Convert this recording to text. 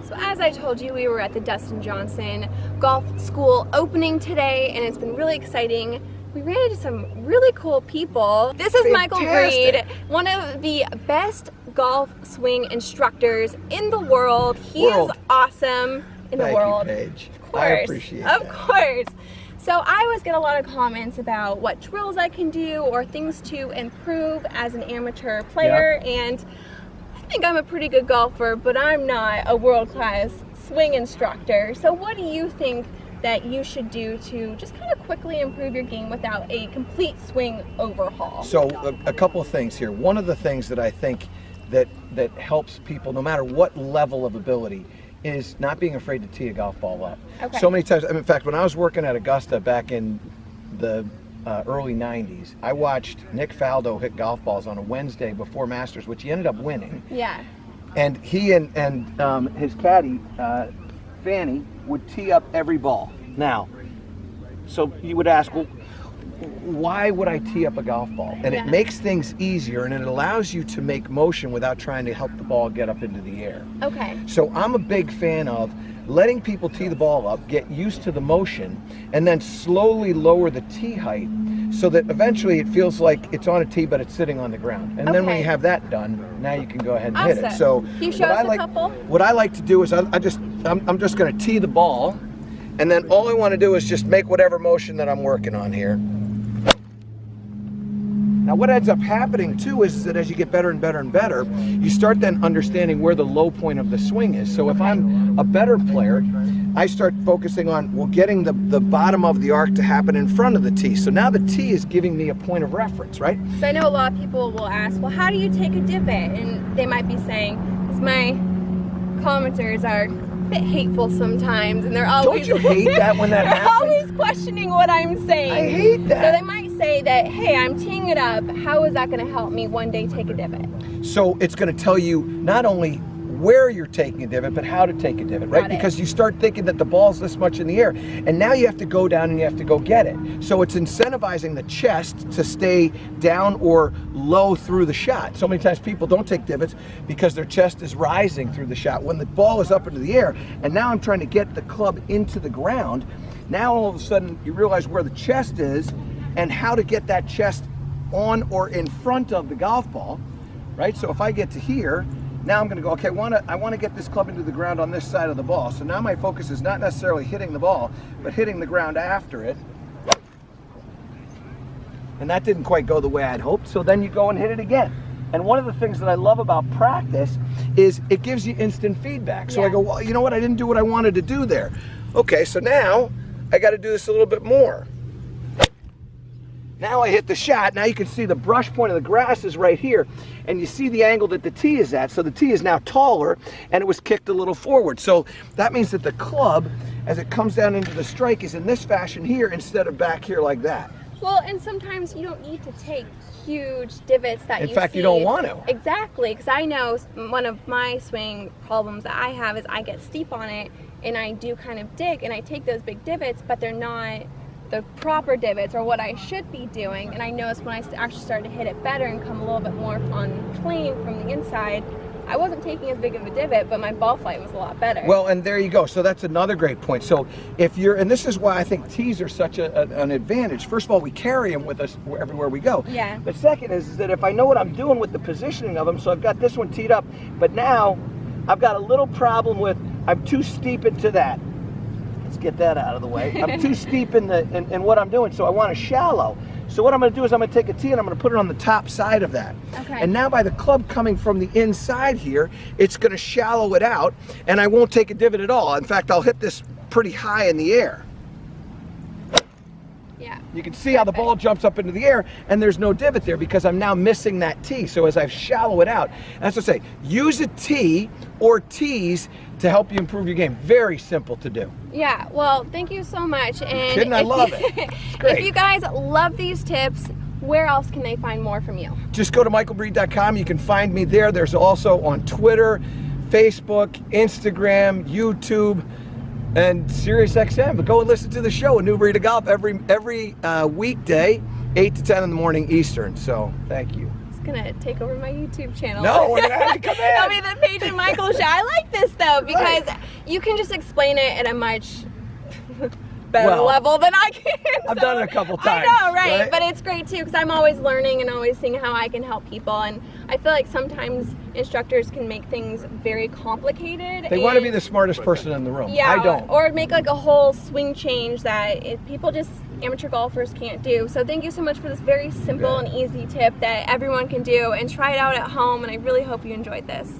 So as I told you, we were at the Dustin Johnson Golf School opening today, and it's been really exciting. We ran into some really cool people. This is Michael Breed, one of the best golf swing instructors in the world. He is awesome in the world. Thank you, Paige. Of course. I appreciate that. Of course. So I always get a lot of comments about what drills I can do or things to improve as an amateur player, and I think I'm a pretty good golfer, but I'm not a world-class swing instructor. So what do you think that you should do to just kind of quickly improve your game without a complete swing overhaul? So a couple of things here. One of the things that I think that helps people, no matter what level of ability, is not being afraid to tee a golf ball up. Okay. So many times, in fact, when I was working at Augusta back in the early 90s, I watched Nick Faldo hit golf balls on a Wednesday before Masters, which he ended up winning. Yeah. And he and his caddy, Fanny, would tee up every ball. Now, so you would ask, well, why would I tee up a golf ball? And it makes things easier, and it allows you to make motion without trying to help the ball get up into the air. Okay. So I'm a big fan of letting people tee the ball up, get used to the motion, and then slowly lower the tee height so that eventually it feels like it's on a tee but it's sitting on the ground. And then when you have that done, now you can go ahead and hit it. So you show us a couple? What I like to do is I'm just going to tee the ball, and then all I want to do is just make whatever motion that I'm working on here. Now what ends up happening too is that as you get better and better and better, you start then understanding where the low point of the swing is. So if I'm a better player, I start focusing on, well, getting the bottom of the arc to happen in front of the tee. So now the tee is giving me a point of reference, right? So I know a lot of people will ask, well, how do you take a divot? And they might be saying, because my commenters are a bit hateful sometimes, and they're always— Don't you hate that when that happens? They're always questioning what I'm saying. I hate that. So they might say that, hey, I'm teeing it up. How is that going to help me one day take a divot? So it's going to tell you not only where you're taking a divot, but how to take a divot, right? Because you start thinking that the ball's this much in the air, and now you have to go down and you have to go get it. So it's incentivizing the chest to stay down or low through the shot. So many times people don't take divots because their chest is rising through the shot when the ball is up into the air, and now I'm trying to get the club into the ground. Now all of a sudden you realize where the chest is and how to get that chest on or in front of the golf ball, right? So if I get to here, now I'm going to go, okay, I want to get this club into the ground on this side of the ball. So now my focus is not necessarily hitting the ball, but hitting the ground after it. And that didn't quite go the way I'd hoped, so then you go and hit it again. And one of the things that I love about practice is it gives you instant feedback. So I go, well, you know what, I didn't do what I wanted to do there. Okay, so now I got to do this a little bit more. Now I hit the shot. Now you can see the brush point of the grass is right here, and you see the angle that the tee is at. So the tee is now taller, and it was kicked a little forward. So that means that the club, as it comes down into the strike, is in this fashion here instead of back here like that. Well, and sometimes you don't need to take huge divots that you see. In fact, you don't want to. Exactly, because I know one of my swing problems that I have is I get steep on it, and I do kind of dig, and I take those big divots, but they're not the proper divots or what I should be doing. And I noticed when I actually started to hit it better and come a little bit more on plane from the inside, I wasn't taking as big of a divot, but my ball flight was a lot better. Well, and there you go. So that's another great point. So if you're, and this is why I think tees are such an advantage. First of all, we carry them with us everywhere we go. Yeah. The second is that if I know what I'm doing with the positioning of them, so I've got this one teed up, but now I've got a little problem with, I'm too steep into that. Let's get that out of the way. I'm too steep in what I'm doing, so I want to shallow. So what I'm going to do is I'm going to take a tee and I'm going to put it on the top side of that. Okay. And now by the club coming from the inside here, it's going to shallow it out, and I won't take a divot at all. In fact, I'll hit this pretty high in the air. Yeah. You can see how the ball jumps up into the air, and there's no divot there because I'm now missing that tee. So as I shallow it out, that's what I say, use a tee or tees to help you improve your game. Very simple to do. Yeah, well, thank you so much. And kidding, I love it. It's great. If you guys love these tips, where else can they find more from you? Just go to michaelbreed.com. You can find me there. There's also on Twitter, Facebook, Instagram, YouTube, and SiriusXM. But go and listen to the show, A New Breed of Golf, every weekday, 8 to 10 in the morning Eastern. So thank you. Gonna take over my YouTube channel. No, we're gonna have you come in. Tell me the Paige and Michael show. I like this though because you can just explain it at a much better Well, level than I can. I've done it a couple times. I know, right? But it's great too because I'm always learning and always seeing how I can help people. And I feel like sometimes instructors can make things very complicated. They want to be the smartest person in the room. Yeah, I don't. Or make like a whole swing change that people just, amateur golfers can't do. So thank you so much for this very simple and easy tip that everyone can do and try it out at home. And I really hope you enjoyed this.